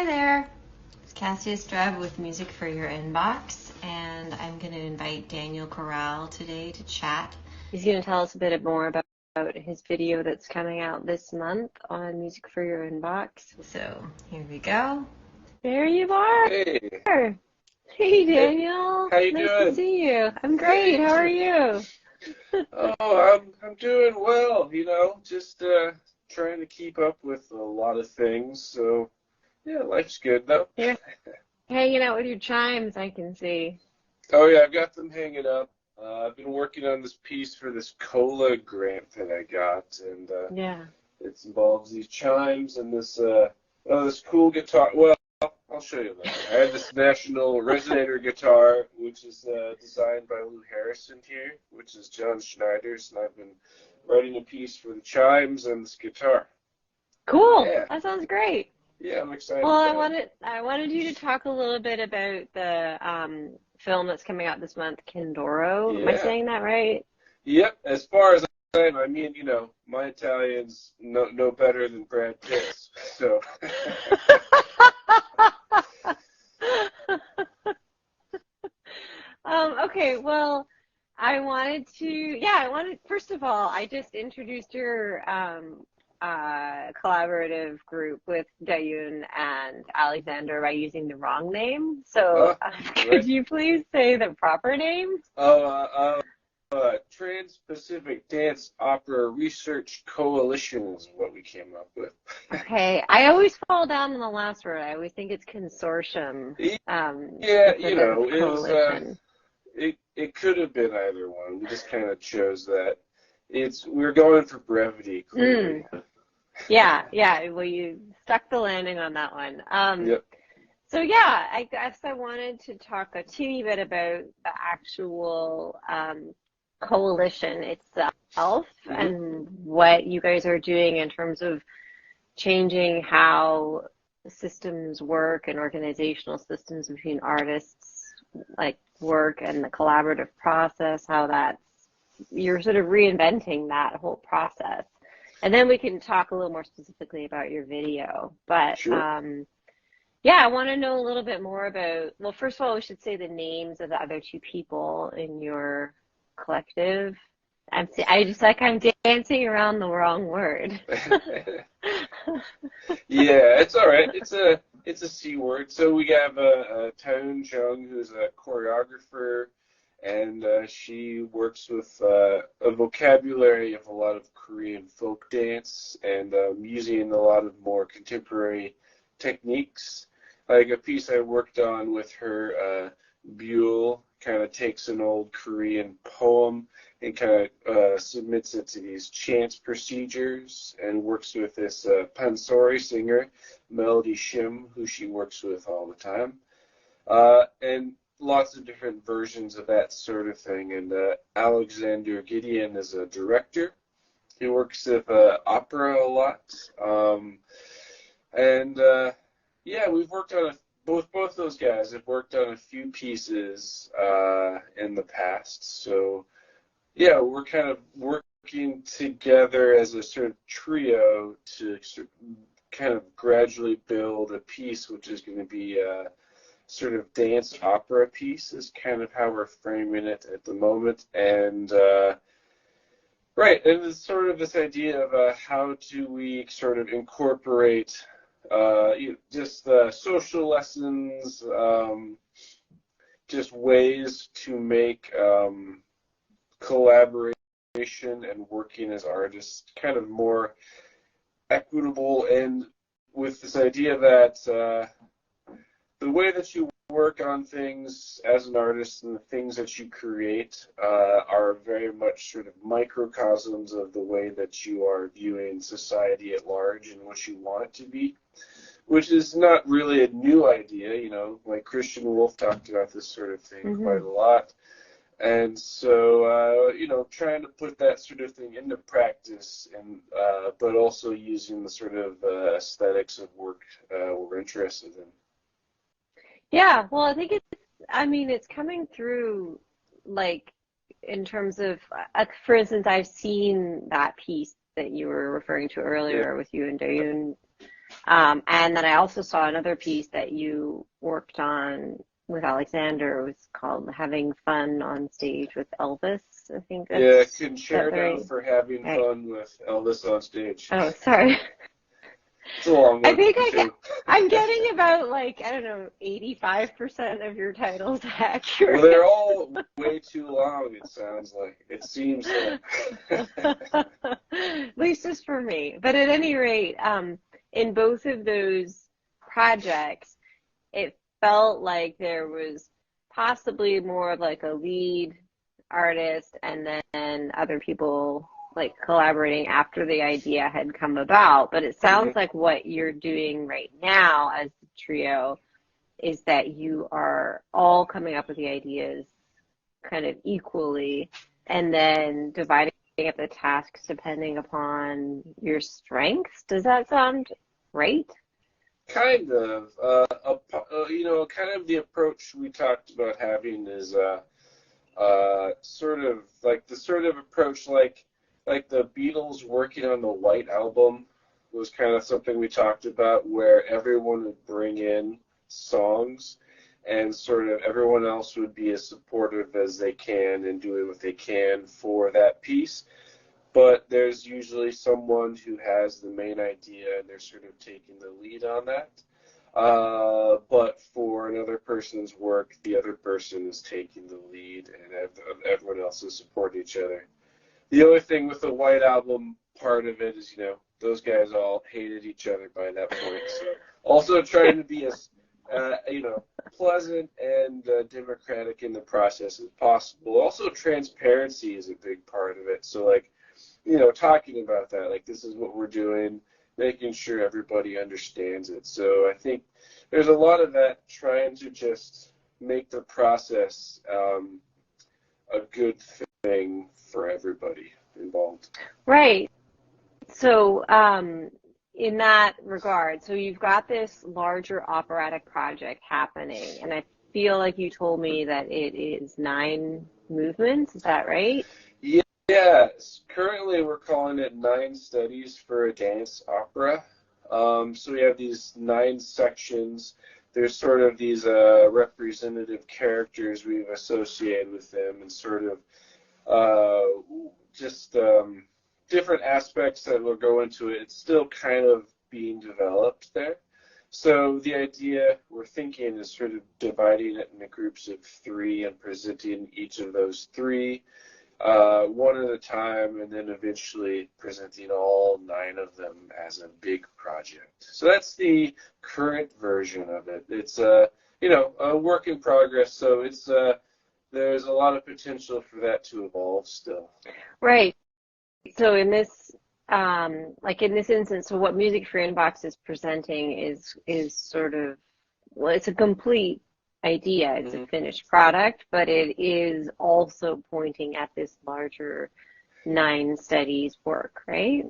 Hi there, it's Cassia Streb with Music for Your Inbox, and I'm going to invite Daniel Corral today to chat. He's going to tell us a bit more about his video that's coming out this month on Music for Your Inbox. So here we go. There you are. Hey. Hey, Daniel. How you nice doing? to see you. I'm great. How are you? I'm doing well, just trying to keep up with a lot of things. So, yeah, life's good though. You're hanging out with your chimes, I can see. Oh yeah, I've got them hanging up. I've been working on this piece for this COLA grant that I got, and Yeah. it involves these chimes and this cool guitar. Well, I'll show you later. I have this National Resonator guitar, which is designed by Lou Harrison here, which is John Schneider's, and I've been writing a piece for the chimes and this guitar. Cool. Yeah. That sounds great. Yeah, I'm excited. Well, I wanted you to talk a little bit about the film that's coming out this month, Candoro. Yeah. Am I saying that right? Yep. As far as I mean, my Italian's no better than Brad Pitt's. So. Okay, well, first of all, I just introduced your collaborative group with Dayun and Alexander by using the wrong name. So could you please say the proper name? Transpacific Dance Opera Research Coalition is what we came up with. Okay, I always fall down on the last word. I always think it's consortium. Coalition. It could have been either one. We just kind of chose that. We're going for brevity, clearly. Yeah. Well, you stuck the landing on that one. Yep. So yeah, I guess I wanted to talk a teeny bit about the actual coalition itself and what you guys are doing in terms of changing how systems work and organizational systems between artists work and the collaborative process, you're sort of reinventing that whole process. And then we can talk a little more specifically about your video. But sure. I want to know a little bit more about, well, first of all, we should say the names of the other two people in your collective. I'm dancing around the wrong word. Yeah, it's all right. It's a C word. So we have Taeun Jung, who's a choreographer, and she works with a vocabulary of a lot of Korean folk dance and using a lot of more contemporary techniques. Like a piece I worked on with her, Buell, kind of takes an old Korean poem and kind of submits it to these chant procedures and works with this pansori singer, Melody Shim, who she works with all the time. And lots of different versions of that sort of thing. And Alexander Gideon is a director. He works with opera a lot. We've worked on both those guys have worked on a few pieces in the past. So, yeah, we're kind of working together as a sort of trio to kind of gradually build a piece which is going to be a sort of dance opera piece is kind of how we're framing it at the moment. And and it's sort of this idea of how do we sort of incorporate just social lessons, just ways to make collaboration and working as artists kind of more equitable, and with this idea that the way that you work on things as an artist and the things that you create are very much sort of microcosms of the way that you are viewing society at large and what you want it to be, which is not really a new idea. Like Christian Wolff talked about this sort of thing quite a lot. And so, trying to put that sort of thing into practice, and but also using the sort of aesthetics of work we're interested in. Yeah, well, I think it's coming through, in terms of, for instance, I've seen that piece that you were referring to earlier with you and Dayun. And then I also saw another piece that you worked on with Alexander. It was called Having Fun on Stage with Elvis. I think Yeah, that's Concerto right. for Having Right. Fun with Elvis on Stage. Oh, sorry. It's a long I one, think too. I'm getting about like, I don't know, 85% of your titles Well, they're accurate. all way too long, it sounds like. It seems like. At least just for me. But at any rate, in both of those projects, it felt like there was possibly more of like a lead artist and then other people like collaborating after the idea had come about. But it sounds Mhm. like what you're doing right now as the trio is that you are all coming up with the ideas kind of equally and then dividing up the tasks depending upon your strengths. Does that sound right? Kind of. Kind of the approach we talked about having is sort of like the sort of approach like the Beatles working on the White Album was kind of something we talked about where everyone would bring in songs and sort of everyone else would be as supportive as they can and doing what they can for that piece. But there's usually someone who has the main idea and they're sort of taking the lead on that. But for another person's work, the other person is taking the lead and everyone else is supporting each other. The only thing with the White Album part of it is, those guys all hated each other by that point. So also trying to be as, pleasant and democratic in the process as possible. Also, transparency is a big part of it. So, like, talking about that, like this is what we're doing, making sure everybody understands it. So I think there's a lot of that trying to just make the process a good thing for everybody involved. Right. So, in that regard, so you've got this larger operatic project happening, and I feel like you told me that it is 9 movements. Is that right? Yeah, currently we're calling it 9 studies for a dance opera. So we have these 9 sections. There's sort of these representative characters we've associated with them and sort of just different aspects that will go into it. It's still kind of being developed there. So the idea we're thinking is sort of dividing it into groups of 3 and presenting each of those 3 one at a time, and then eventually presenting all 9 of them as a big project. So that's the current version of it. It's a work in progress. So it's there's a lot of potential for that to evolve still. Right. So in this, like in this instance, so what Music for Inbox is presenting is sort of, well, it's a complete idea. It's a finished product, but it is also pointing at this larger 9 studies work, right?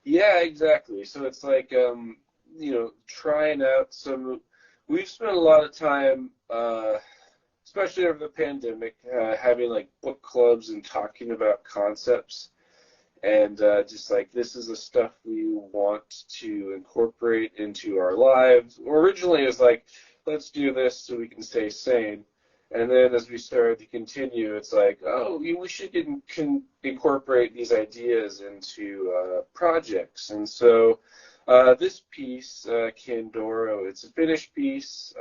Yeah, exactly. So it's like trying out some. We've spent a lot of time, especially over the pandemic, having like book clubs and talking about concepts. And just like this is the stuff we want to incorporate into our lives. Originally, it was like, let's do this so we can stay sane. And then as we started to continue, it's like, oh, we should incorporate these ideas into projects. And so this piece, Candoro, it's a finished piece.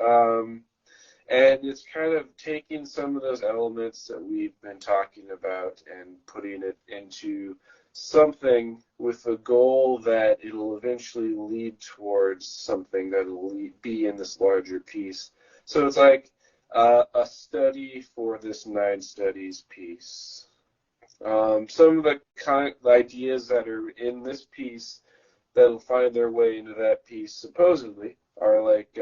And it's kind of taking some of those elements that we've been talking about and putting it into something with a goal that it'll eventually lead towards something that'll be in this larger piece. So it's like a study for this 9 studies piece. Some of the ideas that are in this piece that'll find their way into that piece supposedly are like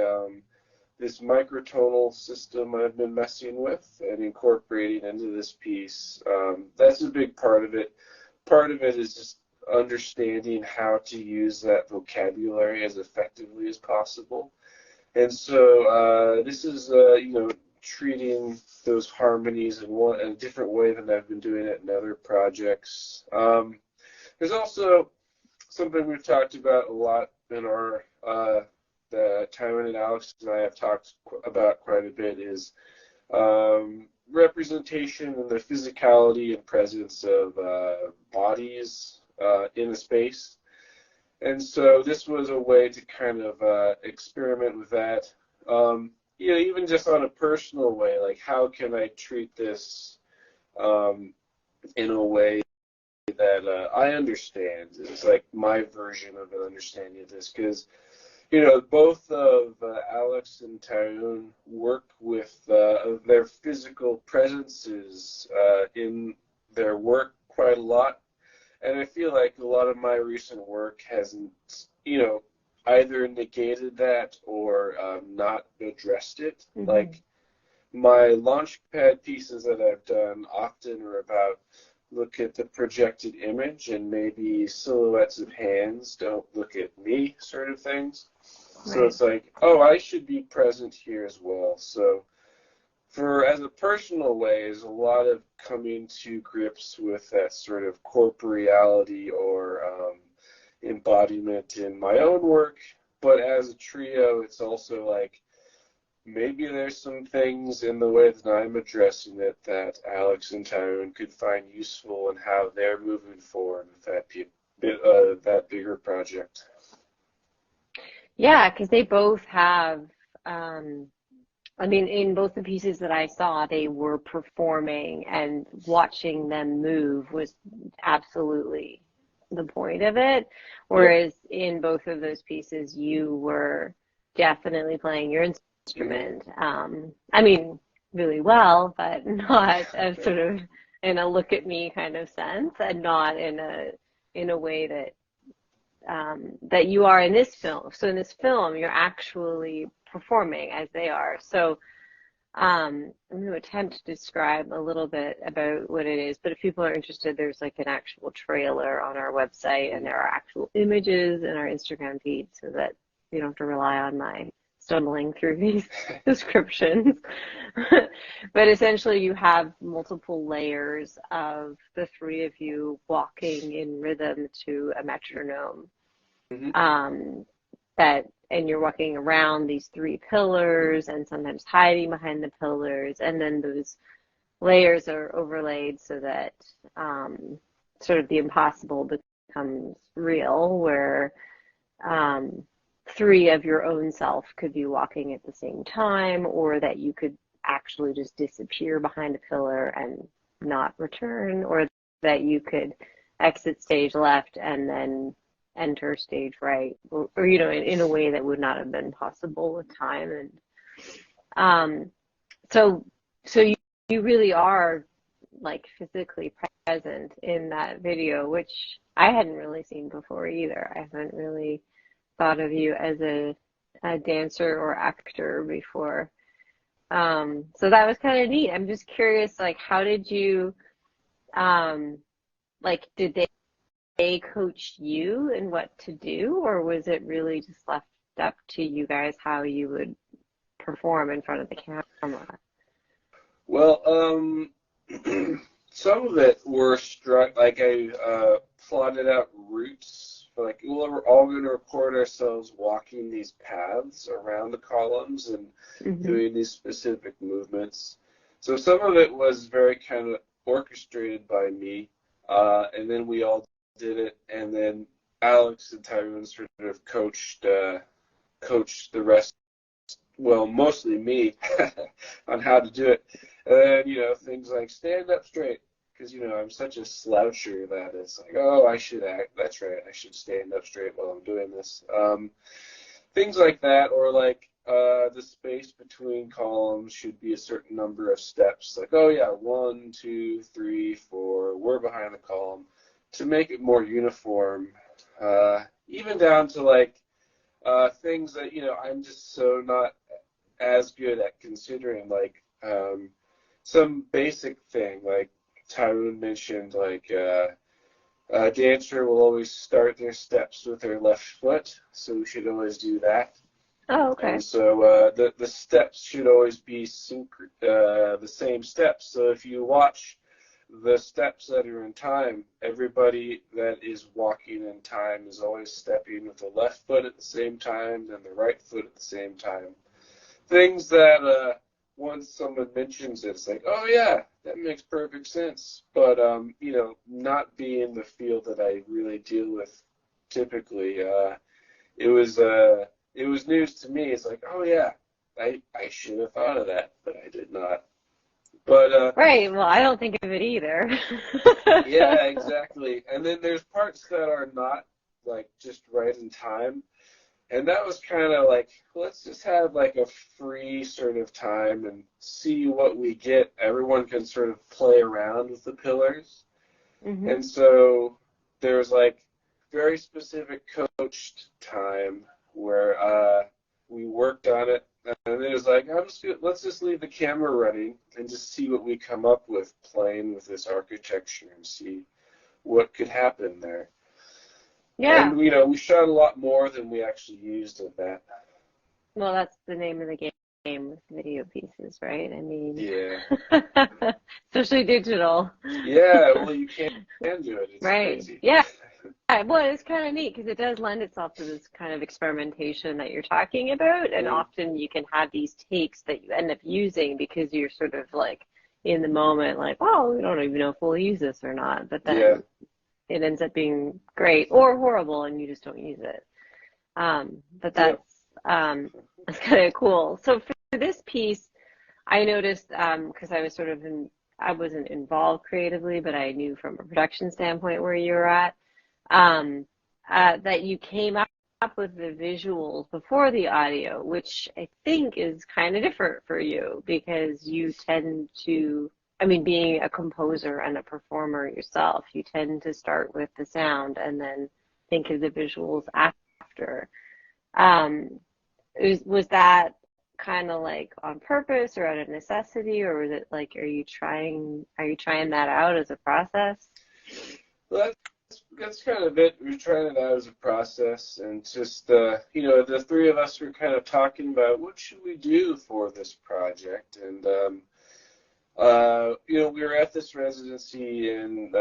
this microtonal system I've been messing with and incorporating into this piece. That's a big part of it. Part of it is just understanding how to use that vocabulary as effectively as possible. And so this is, treating those harmonies in a different way than I've been doing it in other projects. There's also something we've talked about a lot in our that Tyrone and Alex and I have talked about quite a bit is representation and the physicality and presence of bodies in a space. And so this was a way to kind of experiment with that. Even just on a personal way, like how can I treat this in a way that I understand? It's like my version of an understanding of this, because both of Alex and Tyrone work with their physical presences in their work quite a lot. And I feel like a lot of my recent work hasn't, either negated that or not addressed it. Mm-hmm. Like my launchpad pieces that I've done often are about look at the projected image and maybe silhouettes of hands, don't look at me sort of things. Right. So it's like, oh, I should be present here as well. So as a personal way, is a lot of coming to grips with that sort of corporeality or embodiment in my own work. But as a trio, it's also like maybe there's some things in the way that I'm addressing it that Alex and Tyrone could find useful in how they're moving forward with that bigger project. Yeah, because they both have, in both the pieces that I saw, they were performing, and watching them move was absolutely the point of it. Whereas in both of those pieces, you were definitely playing your instrument. Really well, but not as sort of in a look at me kind of sense, and not in a way that that you are in this film. So in this film, you're actually performing as they are. So I'm going to attempt to describe a little bit about what it is, but if people are interested, there's like an actual trailer on our website, and there are actual images in our Instagram feed, so that you don't have to rely on my stumbling through these descriptions. But essentially you have multiple layers of the three of you walking in rhythm to a metronome. Mm-hmm. And you're walking around these three pillars and sometimes hiding behind the pillars, and then those layers are overlaid so that sort of the impossible becomes real, where three of your own self could be walking at the same time, or that you could actually just disappear behind a pillar and not return, or that you could exit stage left and then enter stage right, or in a way that would not have been possible with time. And so you really are like physically present in that video, which I hadn't really seen before either. I haven't really thought of you as a dancer or actor before. So that was kind of neat. I'm just curious, like, how did you, did they coach you in what to do, or was it really just left up to you guys how you would perform in front of the camera? Well, some of it were I plotted out routes. Like, we're all going to record ourselves walking these paths around the columns and mm-hmm. doing these specific movements. So some of it was very kind of orchestrated by me, and then we all did it, and then Alex and Tyrone sort of coached the rest, well, mostly me, on how to do it. And then, things like stand up straight, because, I'm such a sloucher that it's like, oh, I should act, that's right, I should stand up straight while I'm doing this. Things like that, or like the space between columns should be a certain number of steps. Like, oh yeah, 1, 2, 3, 4, we're behind the column, to make it more uniform, even down to like things that, I'm just so not as good at considering, like some basic thing, like Tyrone mentioned, like a dancer will always start their steps with their left foot, so we should always do that. Oh, okay. And so the steps should always be the same steps. So if you watch the steps that are in time, everybody that is walking in time is always stepping with the left foot at the same time, then the right foot at the same time. Things that once someone mentions it, it's like, oh yeah, that makes perfect sense. But not being the field that I really deal with typically, it was news to me. It's like, oh yeah, I should have thought of that, but I did not. But Right. Well, I don't think of it either. yeah, exactly. And then there's parts that are not like just right in time. And that was kind of like, let's just have like a free sort of time and see what we get. Everyone can sort of play around with the pillars. Hmm. And so there's like very specific coached time where we worked on it. And it was like, let's just leave the camera running and just see what we come up with playing with this architecture and see what could happen there. Yeah. And, we shot a lot more than we actually used of that. Well, that's the name of the game with video pieces, right? I mean, Yeah. especially digital. Yeah, well, you can do it. It's Right. crazy. Yeah. Well, it's kind of neat because it does lend itself to this kind of experimentation that you're talking about. And Mm. often you can have these takes that you end up using because you're sort of like in the moment, like, oh, we don't even know if we'll use this or not. But Yeah. then it ends up being great or horrible and you just don't use it. But Yeah. that's kind of cool. So for this piece, I noticed because I wasn't involved creatively, but I knew from a production standpoint where you were at, that you came up with the visuals before the audio, which I think is kind of different for you because you tend to, I mean, being a composer and a performer yourself, you tend to start with the sound and then think of the visuals after. Um, was that kind of like on purpose or out of necessity, or was it like, are you trying that out as a process? Well, that's kind of it. We're trying it out as a process, and just the three of us were kind of talking about what should we do for this project, and we were at this residency in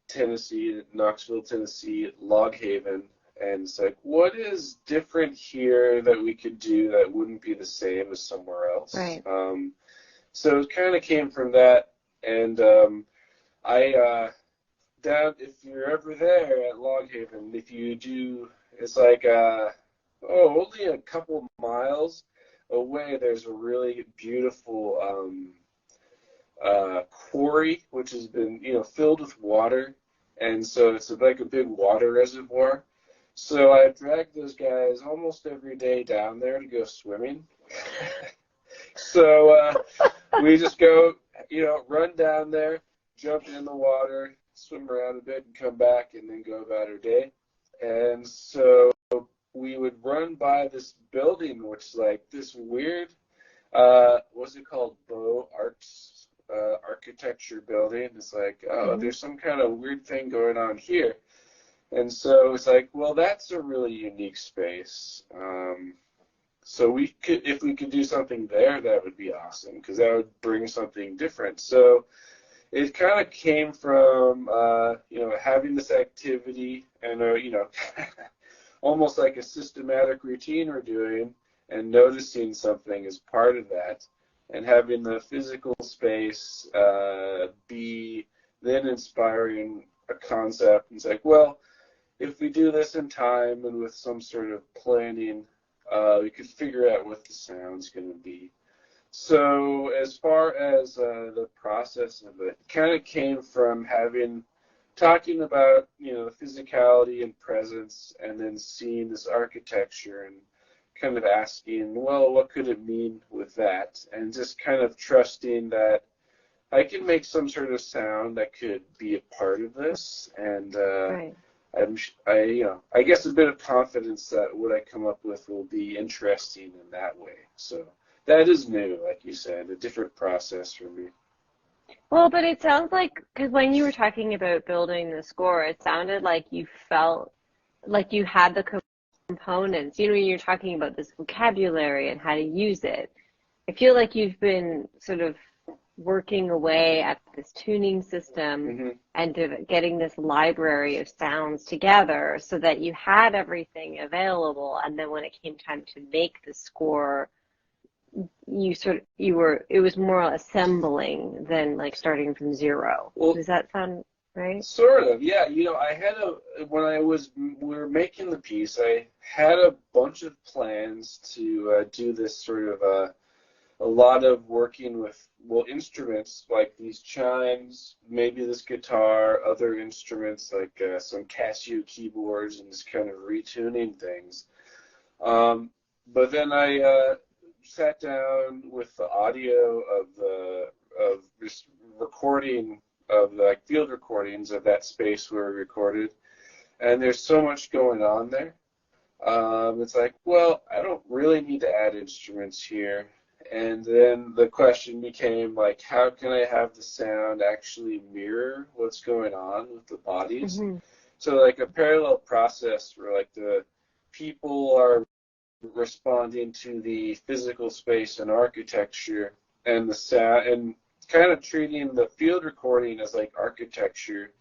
Tennessee, Knoxville, Tennessee, at Log Haven, and it's like, what is different here that we could do that wouldn't be the same as somewhere else? Right. So it kind of came from that, and I down if you're ever there at Log Haven, if you do, it's like only a couple miles away. There's a really beautiful quarry which has been filled with water, and so it's like a big water reservoir. So I drag those guys almost every day down there to go swimming. So we just go, run down there, jump in the water, swim around a bit, and come back, and then go about our day. And so we would run by this building, which is like this weird, what's it called, Beaux Arts architecture building. It's like, oh, Hmm. there's some kind of weird thing going on here. And so it's like, well, that's a really unique space. So if we could do something there, that would be awesome because that would bring something different. So it kind of came from, having this activity and, almost like a systematic routine we're doing and noticing something as part of that and having the physical space be then inspiring a concept. And it's like, well, if we do this in time and with some sort of planning, we could figure out what the sound's going to be. So as far as the process of it, kind of came from talking about, the physicality and presence and then seeing this architecture and kind of asking, well, what could it mean with that? And just kind of trusting that I can make some sort of sound that could be a part of this. And Right. I guess a bit of confidence that what I come up with will be interesting in that way. So that is new, like you said, a different process for me. Well, but it sounds like, because when you were talking about building the score, it sounded like you felt like you had the components. When you're talking about this vocabulary and how to use it, I feel like you've been sort of working away at this tuning system and getting this library of sounds together so that you had everything available, and then when it came time to make the score, it was more assembling than like starting from zero. Well, does that sound right? Sort of, yeah. When we were making the piece, I had a bunch of plans to do this sort of a lot of working with, well, instruments like these chimes, maybe this guitar, other instruments like some Casio keyboards and just kind of retuning things. But then I sat down with the audio of just recording of the field recordings of that space where we recorded, and there's so much going on there. It's like, well, I don't really need to add instruments here. And then the question became like, how can I have the sound actually mirror what's going on with the bodies? So like a parallel process where like the people are responding to the physical space and architecture, and the sound, and kind of treating the field recording as like architecture,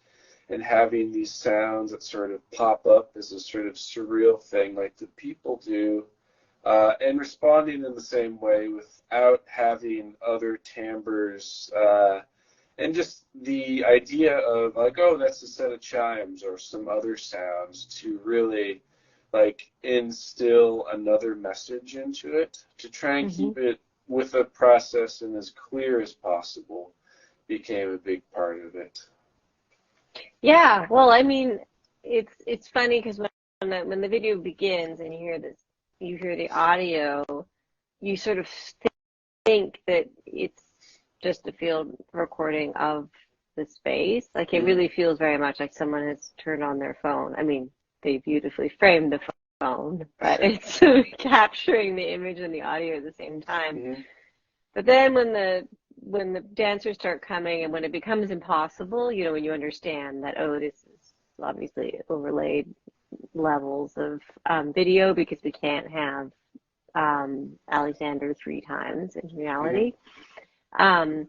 and having these sounds that sort of pop up as a sort of surreal thing like the people do, and responding in the same way without having other timbres, and just the idea of like, oh, that's a set of chimes or some other sounds to really like instill another message into it, to try and keep it with a process and as clear as possible, became a big part of it. Yeah, well, I mean, it's funny because when the video begins and you hear the audio, you sort of think that it's just a field recording of the space. Like it really feels very much like someone has turned on their phone. I mean, they beautifully framed the phone, but it's capturing the image and the audio at the same time. But then when the dancers start coming and when it becomes impossible, when you understand that, oh, this is obviously overlaid levels of video because we can't have Alexander 3 times in reality. And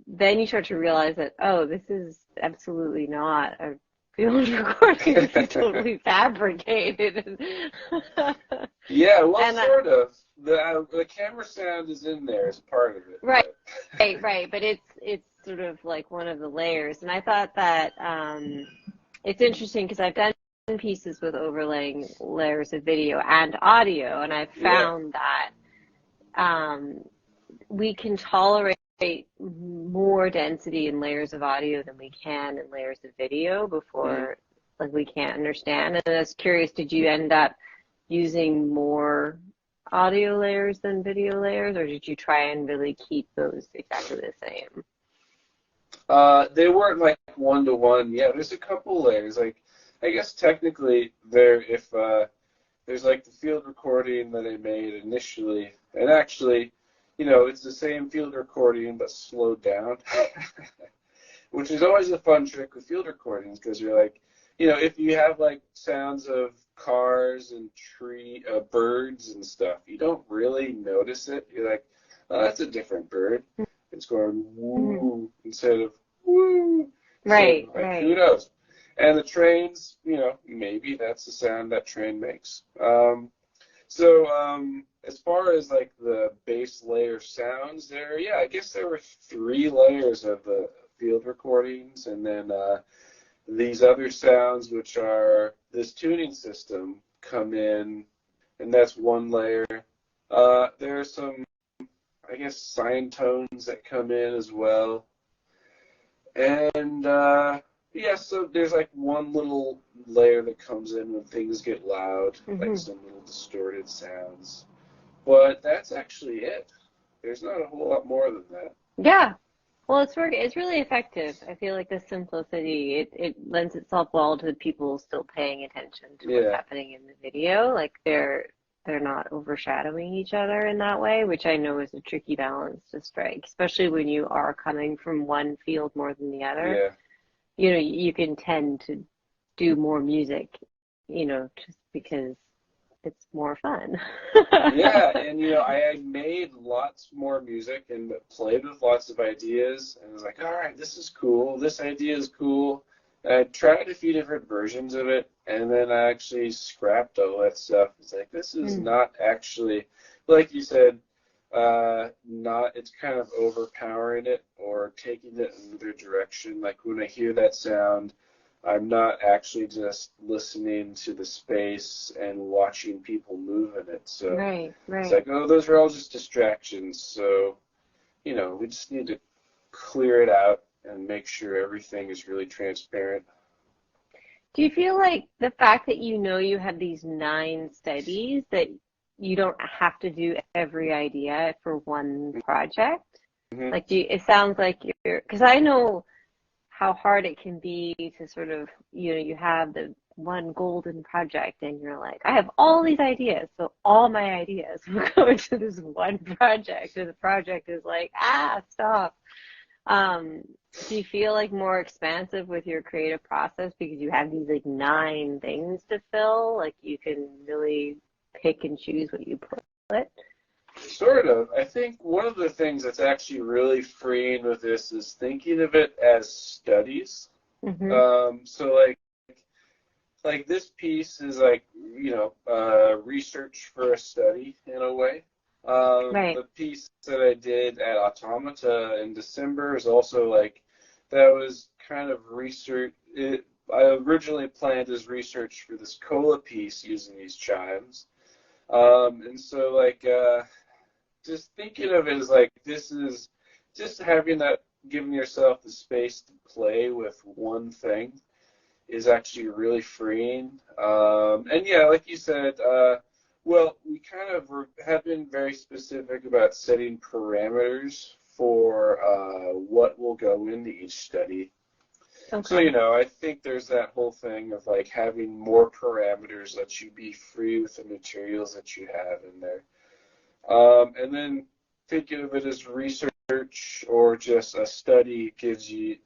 then you start to realize that, oh, this is absolutely not a field recording. It's totally fabricated. Yeah, well, sort of. The camera sound is in there as part of it. Right, right. But it's sort of like one of the layers. And I thought that it's interesting because I've done pieces with overlaying layers of video and audio, and I've found that we can tolerate more density in layers of audio than we can in layers of video before, like we can't understand. And I was curious, did you end up using more audio layers than video layers, or did you try and really keep those exactly the same? They weren't like one-to-one. Yeah, there's a couple layers. Like, I guess technically there's like the field recording that I made initially, and actually, it's the same field recording but slowed down, which is always a fun trick with field recordings because you're like, if you have like sounds of cars and birds and stuff, you don't really notice it. You're like, oh, that's a different bird. It's going woo instead of woo. Right, so, right. Who knows? And the trains, maybe that's the sound that train makes. As far as like the base layer sounds there, I guess there were 3 layers of the field recordings, and then these other sounds, which are this tuning system, come in, and that's 1 layer. There are some, I guess, sine tones that come in as well. And so there's like 1 little layer that comes in when things get loud, like some little distorted sounds. But that's actually it. There's not a whole lot more than that. Yeah. Well, it's really effective. I feel like the simplicity, it lends itself well to people still paying attention to what's happening in the video. Like they're not overshadowing each other in that way, which I know is a tricky balance to strike, especially when you are coming from one field more than the other. Yeah. You can tend to do more music, just because it's more fun. Yeah, and I had made lots more music and played with lots of ideas, and was like, all right, this is cool, this idea is cool. And I tried a few different versions of it, and then I actually scrapped all that stuff. It's like, this is not actually, like you said, not, it's kind of overpowering it or taking it in another direction. Like when I hear that sound, I'm not actually just listening to the space and watching people move in it. So Right, it's right. like, oh, those are all just distractions. So, we just need to clear it out and make sure everything is really transparent. Do you feel like the fact that you have these 9 studies that you don't have to do every idea for one project? Hmm. Like, it sounds like because I know how hard it can be to sort of, you have the one golden project and you're like, I have all these ideas, so all my ideas will go into this one project, and the project is like, stop. Um, do you feel like more expansive with your creative process because you have these like 9 things to fill? Like you can really pick and choose what you put? Sort of. I think one of the things that's actually really freeing with this is thinking of it as studies. Mm-hmm. So like this piece is like, research for a study in a way. Right. The piece that I did at Automata in December is also like, that was kind of research. I originally planned as research for this cola piece using these chimes. And so just thinking of it as like, this is just having that, giving yourself the space to play with one thing is actually really freeing. And yeah, like you said, well, we kind of have been very specific about setting parameters for what will go into each study. So, Okay. I think there's that whole thing of like having more parameters lets you be free with the materials that you have in there. And then thinking of it as research or just a study gives you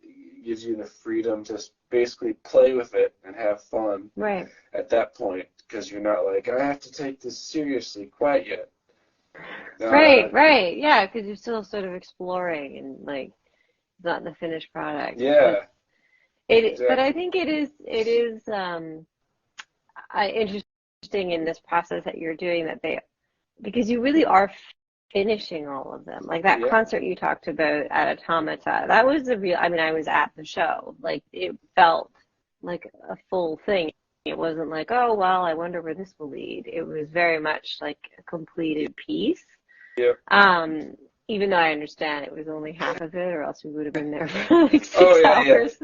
the freedom to basically play with it and have fun Right. at that point, because you're not like, I have to take this seriously quite yet. Right, right. Yeah, because you're still sort of exploring and like it's not the finished product. That's Yeah, but I exactly. think it is interesting in this process that you're doing that because you really are finishing all of them. Like that Yeah, concert you talked about at Automata, that was I mean, I was at the show. Like it felt like a full thing. It wasn't like, oh, well, I wonder where this will lead. It was very much like a completed piece. yep. Um, Even though I understand it was only half of it, or else we would have been there for like Oh six yeah, yeah. hours.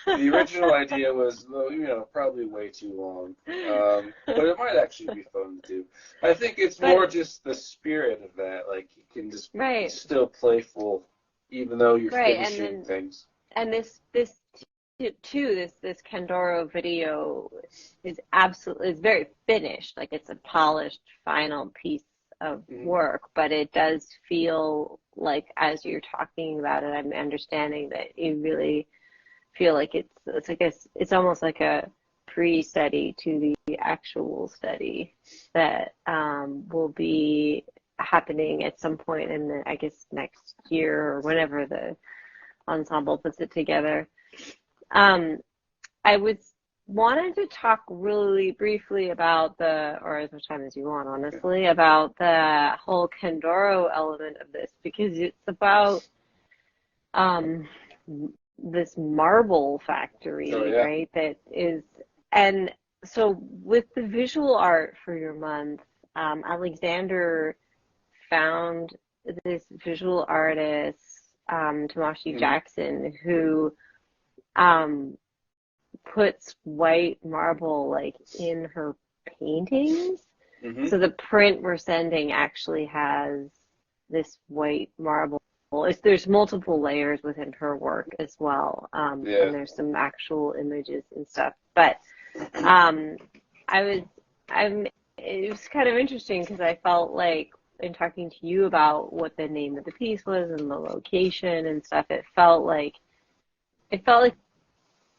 The original idea was, well, probably way too long. But it might actually be fun to do. I think it's more But just the spirit of that. Like you can just be right, still playful, even though you're right, and finishing then things. this too, this Candoro video is very finished. Like it's a polished final piece of Hmm. work, but it does feel like as you're talking about it, I'm understanding that you really feel like it's like it's almost like a pre-study to the actual study that will be happening at some point in the, I guess, next year or whenever the ensemble puts it together. Um, I was wanted to talk really briefly about or as much time as you want, honestly, about the whole Candoro element of this because it's about um, this marble Oh factory, yeah. right? And so with the visual art for your month, Alexander found this visual artist, Tamashi Hmm. Jackson, who um, puts white marble like in her paintings. Hmm. So the print we're sending actually has this white marble. There's multiple layers within her work as well, Yeah. and there's some actual images and stuff. But um, I was, I'm. It was kind of interesting because I felt like in talking to you about what the name of the piece was and the location and stuff, it felt like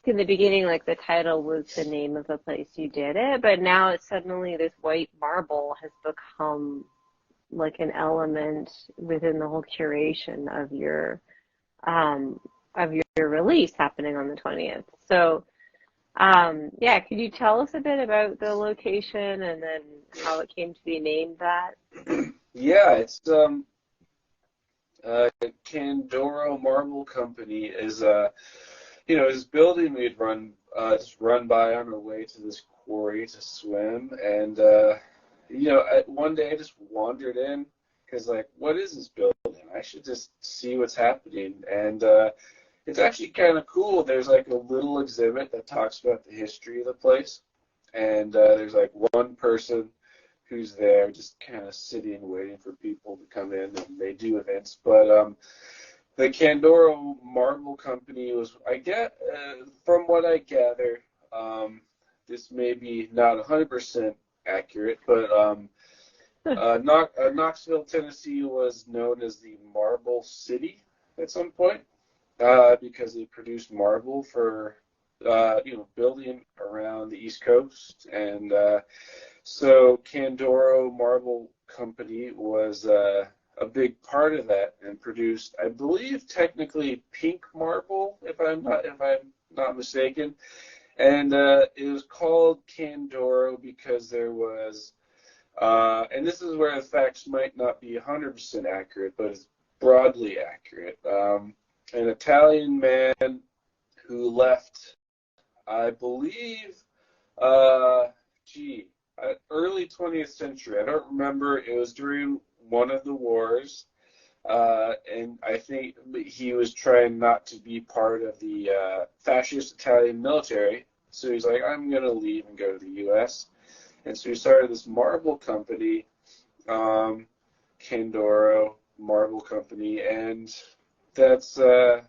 in the beginning, like the title was the name of the place you did it, but now it's suddenly this white marble has become like an element within the whole curation of your release happening on the 20th. So, yeah, could you tell us a bit about the location and then how it came to be named that? Yeah, it's Candoro Marble Company is this building we'd just run by on our way to this quarry to swim, and one day I just wandered in because like, what is this building? I should just see what's happening, and it's actually kind of cool. There's like a little exhibit that talks about the history of the place, and there's like one person who's there just kind of sitting waiting for people to come in, and they do events. But the Candoro Marble Company was, from what I gather, this may be not 100% accurate, but Knoxville, Tennessee was known as the Marble City at some point because they produced marble for building around the East Coast, and so Candoro Marble Company was a big part of that and produced, I believe, technically pink marble, if I'm not mistaken. And it was called Candoro because there was, and this is where the facts might not be 100% accurate, but it's broadly accurate. An Italian man who left, I believe, early 20th century. I don't remember. It was during one of the wars, and I think he was trying not to be part of the fascist Italian military. So he's like, I'm going to leave and go to the U.S. And so he started this marble company, Candoro Marble Company, and that's how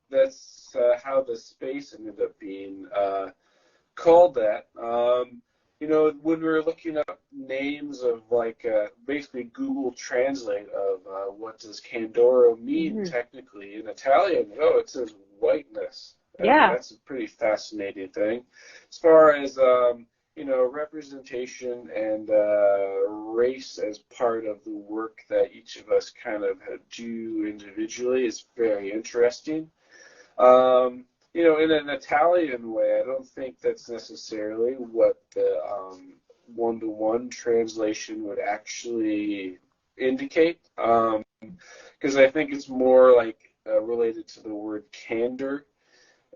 the space ended up being called that. When we were looking up names of basically Google Translate of what does Candoro mean technically in Italian, it says whiteness. Yeah. That's a pretty fascinating thing. As far as representation and race as part of the work that each of us kind of do individually is very interesting. In an Italian way, I don't think that's necessarily what the one-to-one translation would actually indicate, because I think it's more like related to the word candor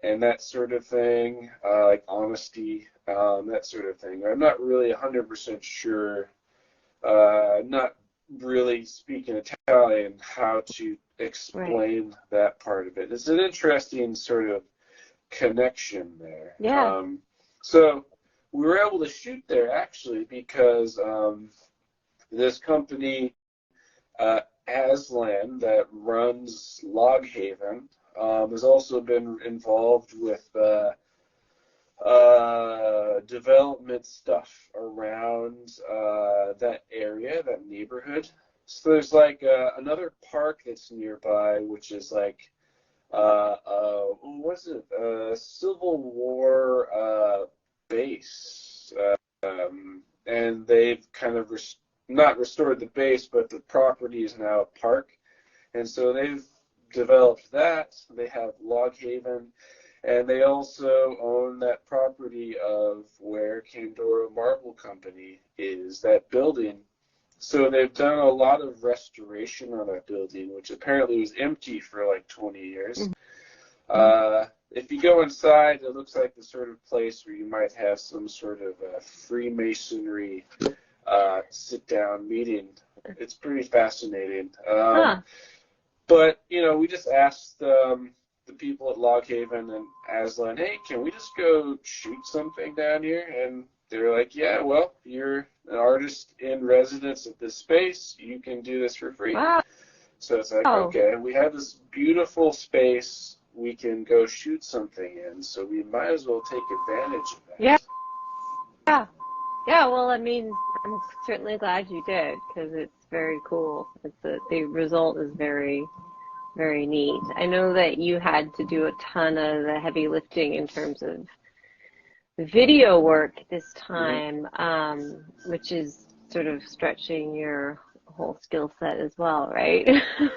and that sort of thing, like honesty, that sort of thing. I'm not really 100% sure, not really speaking Italian, how to explain that part of it. It's an interesting sort of connection there. Yeah. So we were able to shoot there actually because this company, Aslan, that runs Log Haven, has also been involved with development stuff around that area, that neighborhood. So there's like another park that's nearby, which is like what's it? Civil War base, and they've kind of not restored the base, but the property is now a park, and so they've developed that. They have Log Haven, and they also own that property of where Candoro Marble Company is, that building. So they've done a lot of restoration on that building, which apparently was empty for like 20 years. If you go inside, it looks like the sort of place where you might have some sort of Freemasonry sit-down meeting. It's pretty fascinating. But, we just asked the people at Log Haven and Aslan, hey, can we just go shoot something down here? And they're like, yeah, well, you're an artist in residence at this space. You can do this for free. Wow. So it's like, okay, we have this beautiful space we can go shoot something in, so we might as well take advantage of that. Yeah. Yeah, well, I mean, I'm certainly glad you did, because it's very cool. The result is very very neat. I know that you had to do a ton of the heavy lifting in terms of video work this Hmm. time, which is sort of stretching your whole skill set as well, right?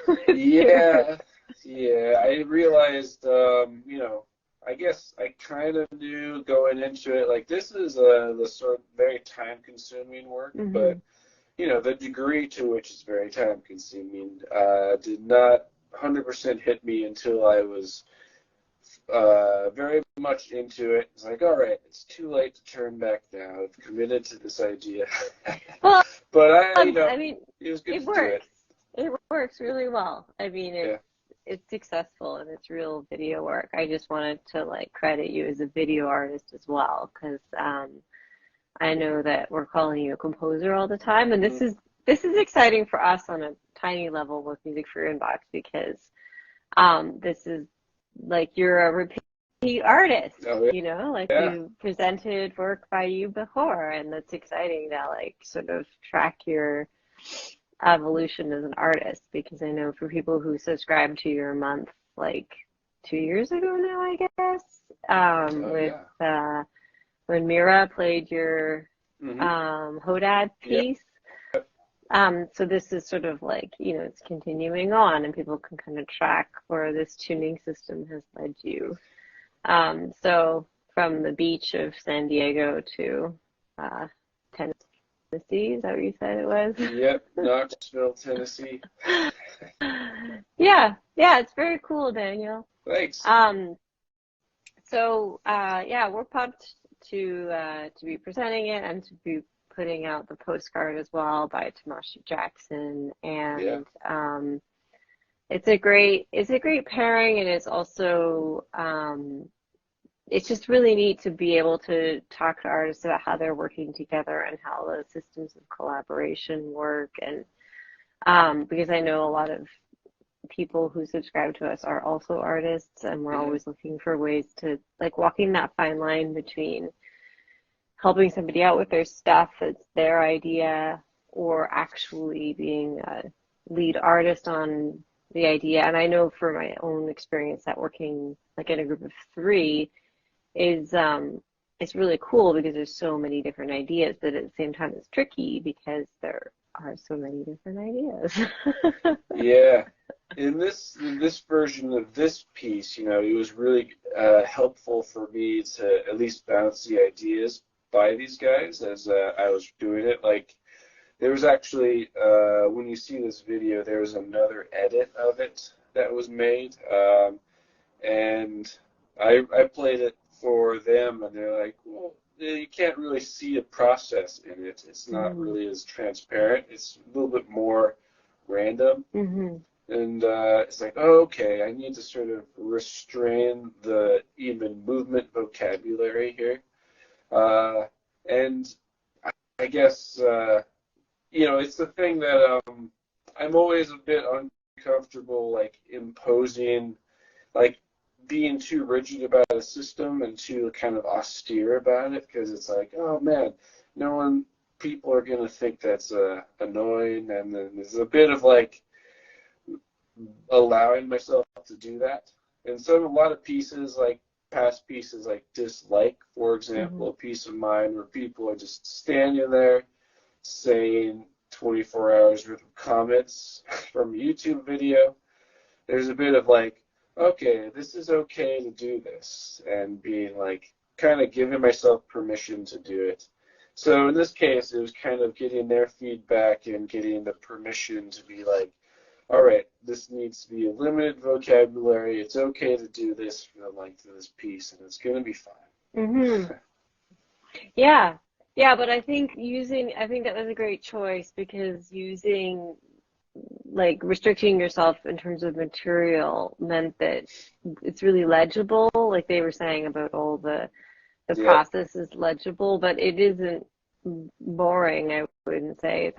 With your, Yeah, yeah. I realized, I guess I kind of knew going into it, like this is the sort of very time-consuming work, but mhm. the degree to which it's very time-consuming did not 100% hit me until I was very much into it. It's like, all right, it's too late to turn back now. I've committed to this idea. Well, But I mean, it was good it to do works. it. It works really well. I mean, Yeah. it's successful and it's real video work. I just wanted to like credit you as a video artist as well, because I know that we're calling you a composer all the time, and Mm. this is exciting for us on a tiny level with Music for Inbox because this is like you're a repeat artist, Oh, like yeah. we presented work by you before, and that's exciting to like sort of track your evolution as an artist because I know for people who subscribe to your month like 2 years ago now, I guess, Oh, with yeah. when Mira played your Hmm. Hodad Yeah. piece. So this is sort of like, it's continuing on and people can kind of track where this tuning system has led you. So from the beach of San Diego to uh, Tennessee, is that what you said it was? Yep. Knoxville, Tennessee. Yeah, yeah, it's very cool, Daniel. Thanks. Um, yeah, we're pumped to be presenting it and to be putting out the postcard as well by Tamashi Jackson, Yeah. and it's a great pairing, and it's also it's just really neat to be able to talk to artists about how they're working together and how the systems of collaboration work, and because I know a lot of people who subscribe to us are also artists, and we're Hmm. always looking for ways to like walking that fine line between helping somebody out with their stuff that's their idea or actually being a lead artist on the idea. And I know for my own experience that working like in a group of three is it's really cool because there's so many different ideas, but at the same time it's tricky because there are so many different ideas. Yeah. In this version of this piece, it was really helpful for me to at least bounce the ideas by these guys as I was doing it. Like there was actually when you see this video, there was another edit of it that was made, and I played it for them, and they're like, well, you can't really see a process in it. It's not Mm-hmm. really as transparent. It's a little bit more random. Mm-hmm. And it's like, oh, okay, I need to sort of restrain the even movement vocabulary here. And I guess, it's the thing that I'm always a bit uncomfortable, like imposing, like being too rigid about a system and too kind of austere about it, because it's like, oh man, no one, people are going to think that's annoying. And then there's a bit of like, allowing myself to do that. And so a lot of pieces, like past pieces, like Dislike, for Mm-hmm. example, a piece of mine where people are just standing there saying 24 hours worth of comments from a YouTube video. There's a bit of like, okay, this is okay to do this, and being like, kind of giving myself permission to do it. So in this case, it was kind of getting their feedback and getting the permission to be like, all right, this needs to be a limited vocabulary. It's okay to do this for the length of this piece, and it's going to be Mm-hmm. fine. Yeah. Yeah, but I think that was a great choice because using like restricting yourself in terms of material meant that it's really legible, like they were saying about all the Yep. process is legible, but it isn't boring, I wouldn't say.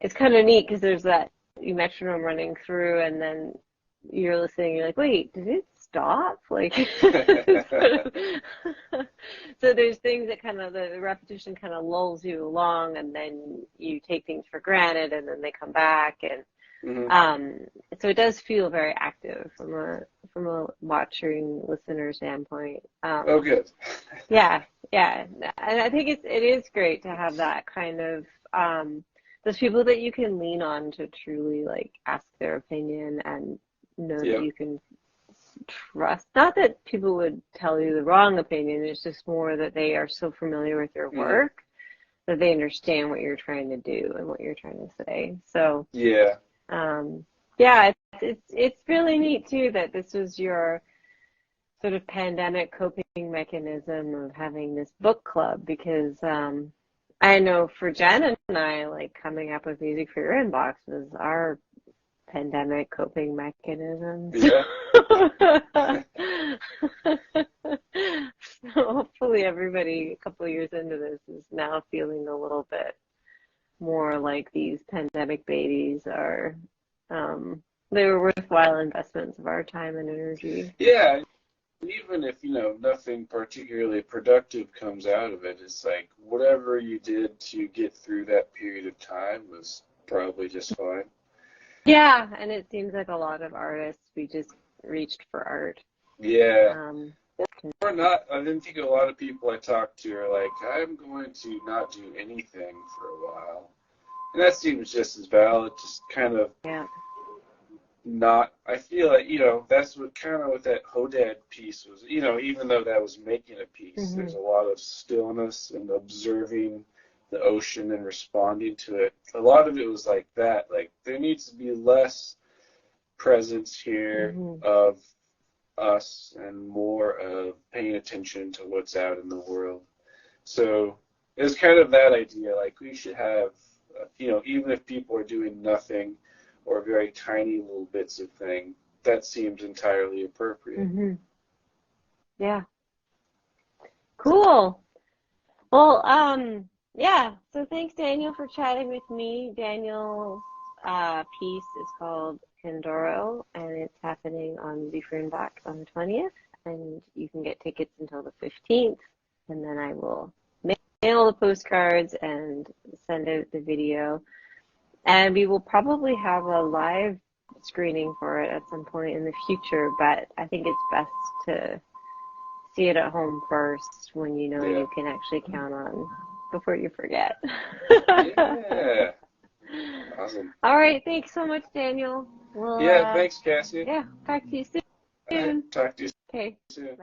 It's kind of neat because there's that metronome running through and then you're listening, you're like, wait, did it stop? Like, sort of, so there's things that kind of, the repetition kind of lulls you along and then you take things for granted and then they come back. And Hmm. So it does feel very active from a watching listener standpoint. Oh, good. Yeah, yeah, and I think it is great to have that kind of those people that you can lean on to truly like ask their opinion and know that Yep. you can trust. Not that people would tell you the wrong opinion, it's just more that they are so familiar with your Hmm. work that they understand what you're trying to do and what you're trying to say. So, Yeah. yeah, it's really neat too that this was your sort of pandemic coping mechanism of having this book club because I know for Jen and I, like coming up with music for your inbox was our pandemic coping mechanisms. Yeah. So hopefully everybody a couple of years into this is now feeling a little bit more like these pandemic babies are they were worthwhile investments of our time and energy. Yeah. Even if, nothing particularly productive comes out of it, it's like whatever you did to get through that period of time was probably just fine. Yeah, and it seems like a lot of artists we just reached for art. Yeah. Um, Or not. I didn't think a lot of people I talked to are like, I'm going to not do anything for a while. And that seems just as valid, just kind of yeah. not. I feel like, that's what that Hodad piece was, even though that was making a piece, Hmm. there's a lot of stillness and observing the ocean and responding to it. A lot of it was like that. Like, there needs to be less presence here Hmm. of us and more of paying attention to what's out in the world. So it's kind of that idea, like we should have, even if people are doing nothing or very tiny little bits of thing, that seems entirely appropriate. Hmm. Yeah. Cool. Well, yeah. So thanks, Daniel, for chatting with me. Daniel's piece is called Candoro, and it's happening on Music for Inbox on the 20th, and you can get tickets until the 15th, and then I will mail the postcards and send out the video, and we will probably have a live screening for it at some point in the future, but I think it's best to see it at home first when you know Yeah. you can actually count on before you forget. Yeah. Awesome. All right, thanks so much, Daniel. We'll Yeah, thanks, Cassie. yeah, talk to you All right, soon. talk to you Okay. soon.